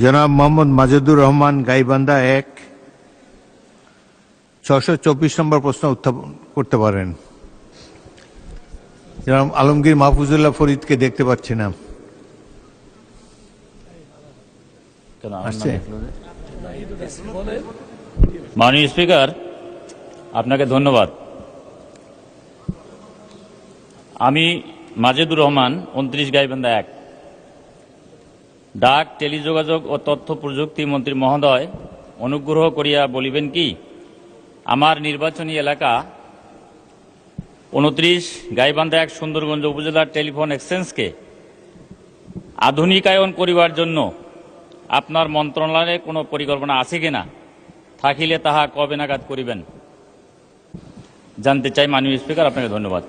জনাব মোহাম্মদ মাজেদুর রহমান গাইবান্ধা 1 624 নম্বর প্রশ্ন উত্থাপন করতে পারেন। জনাব আলমগীর মাহফুজুল্লাহ ফরিদকে দেখতে পাচ্ছি না। মাননীয় স্পিকার, আপনাকে ধন্যবাদ। আমি মাজেদুর রহমান 29 গাইবান্ধা 1। ডাক, টেলিযোগাযোগ ও তথ্য প্রযুক্তি মন্ত্রী মহোদয়, অনুগ্রহ করিয়া বলিবেন কি, আমার নির্বাচনী এলাকা 29 গাইবান্ধা 1 সুন্দরগঞ্জ উপজেলার টেলিফোন এক্সচেঞ্জকে আধুনিকায়ন করিবার জন্য আপনার মন্ত্রণালয়ে কোনো পরিকল্পনা আছে কিনা, থাকিলে তাহা কবে নাগাদ করিবেন জানতে চাই। মাননীয় স্পিকার, আপনাকে ধন্যবাদ।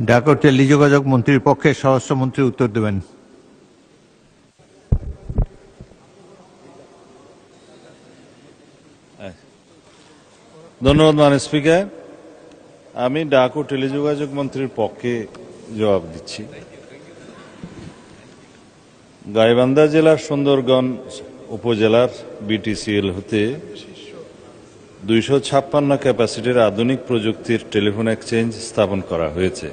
ডাক ও টেলিযোগাযোগ মন্ত্রীর পক্ষে স্বরাষ্ট্রমন্ত্রী উত্তর দেবেন। ধন্যবাদ মাননীয় স্পিকার। আমি ডাক ও টেলিযোগাযোগ মন্ত্রীর পক্ষে জবাব দিচ্ছি। গাইবান্ধা জেলার সুন্দরগঞ্জ উপজেলার বিটিসিএল হতে 256 ক্যাপাসিটির আধুনিক প্রযুক্তির টেলিফোন এক্সচেঞ্জ স্থাপন করা হয়েছে।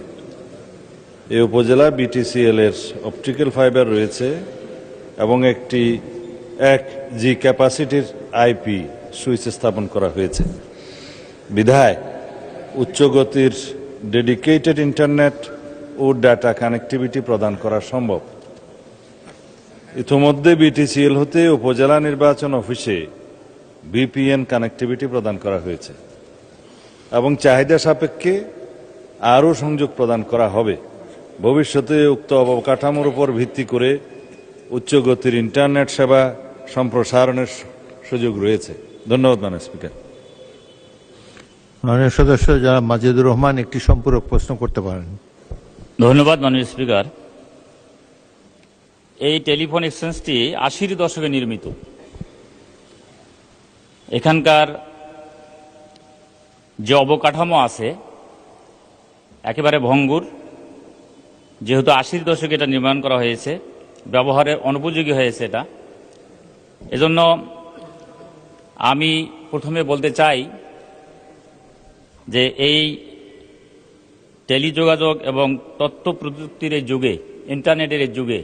এই উপজেলা বিটিসিএল এর অপটিক্যাল ফাইবার রয়েছে এবং একটি 1G ক্যাপাসিটির আইপি সুইচ স্থাপন করা হয়েছে। বিধায় উচ্চ গতির ডেডিকেটেড ইন্টারনেট ও ডাটা কানেক্টিভিটি প্রদান করা সম্ভব। ইতোমধ্যে বিটিসিএল হতে উপজেলা নির্বাচন অফিসে ভিপিএন কানেক্টিভিটি প্রদান করা হয়েছে এবং চাহিদা সাপেক্ষে আরও সংযোগ প্রদান করা হবে। ভবিষ্যতে উক্ত অবকাঠামোর উপর ভিত্তি করে উচ্চ গতির ইন্টারনেট সেবা সম্প্রসারণের সুযোগ রয়েছে। ধন্যবাদ মাননীয় স্পিকার। মাননীয় সদস্য জনাব মাজেদুর রহমান একটি সম্পূরক প্রশ্ন করতে পারেন। ধন্যবাদ মাননীয় স্পিকার। এই টেলিফোন এক্সচেঞ্জটি 80-র দশকে নির্মিত। এখানকার যে অবকাঠামো আছে একেবারে ভঙ্গুর, যেহেতু 80-র দশকে এটা নির্মাণ করা হয়েছে, ব্যবহারের অনুপযোগী হয়েছে এটা। এজন্য আমি প্রথমে বলতে চাই যে এই টেলিযোগাযোগ এবং তথ্য প্রযুক্তির এই যুগে, ইন্টারনেটের এই যুগে,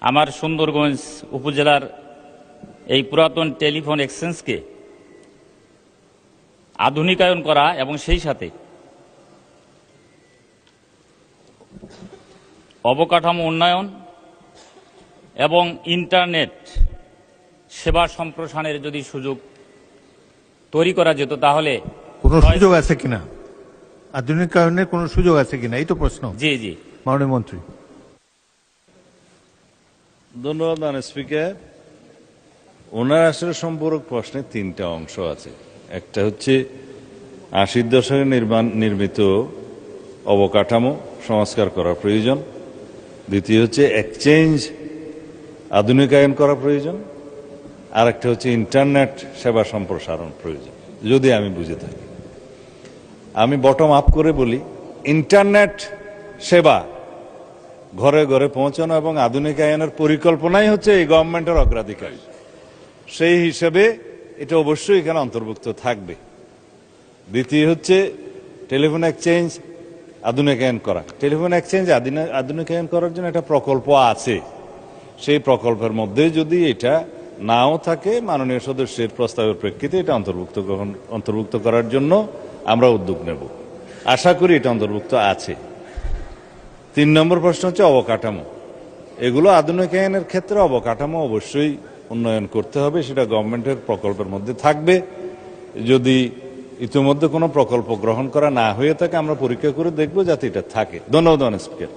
আমার সুন্দরগঞ্জ উপজেলার এই পুরাতন টেলিফোন এক্সচেঞ্জকে আধুনিকায়ন করা এবং সেই সাথে অবকাঠামো উন্নয়ন এবং ইন্টারনেট সেবা সম্প্রসারণের যদি সুযোগ তৈরি করা যেত তাহলে কোনো সুযোগ আছে কিনা, আধুনিকায়নের কোনো সুযোগ আছে কিনা, এই তো প্রশ্ন। জি জি মাননীয় মন্ত্রী। ধন্যবাদ মাননীয় স্পিকার। ওনার আসলে সম্পূরক প্রশ্নে 3টা অংশ আছে। একটা হচ্ছে 80-র দশকে নির্মিত অবকাঠামো সংস্কার করা প্রয়োজন। দ্বিতীয় হচ্ছে এক্সচেঞ্জ আধুনিকায়ন করা প্রয়োজন। আর একটা হচ্ছে ইন্টারনেট সেবা সম্প্রসারণ প্রয়োজন। যদি আমি বুঝে থাকি, আমি বটম আপ করে বলি, ইন্টারনেট সেবা ঘরে ঘরে পৌঁছানো এবং আধুনিকায়নের পরিকল্পনাই হচ্ছে এই গভর্নমেন্টের অগ্রাধিকার। সেই হিসেবে এটা অবশ্যই এখানে অন্তর্ভুক্ত থাকবে। দ্বিতীয় হচ্ছে টেলিফোন এক্সচেঞ্জ আধুনিকায়ন করা। টেলিফোন এক্সচেঞ্জ আধুনিকায়ন করার জন্য একটা প্রকল্প আছে। সেই প্রকল্পের মধ্যে যদি এটা নাও থাকে, মাননীয় সদস্যের প্রস্তাবের প্রেক্ষিতে এটা অন্তর্ভুক্ত করার জন্য আমরা উদ্যোগ নেব। আশা করি এটা অন্তর্ভুক্ত আছে। 3 নম্বর প্রশ্ন হচ্ছে অবকাঠামো। এগুলো আধুনিকায়নের ক্ষেত্রে অবকাঠামো অবশ্যই উন্নয়ন করতে হবে, সেটা গভর্নমেন্টের প্রকল্পের মধ্যে থাকবে। যদি ইতিমধ্যে কোনো প্রকল্প গ্রহণ করা না হয়ে থাকে, আমরা পরীক্ষা করে দেখব যাতে এটা থাকে। ধন্যবাদ মাননীয় স্পিকার।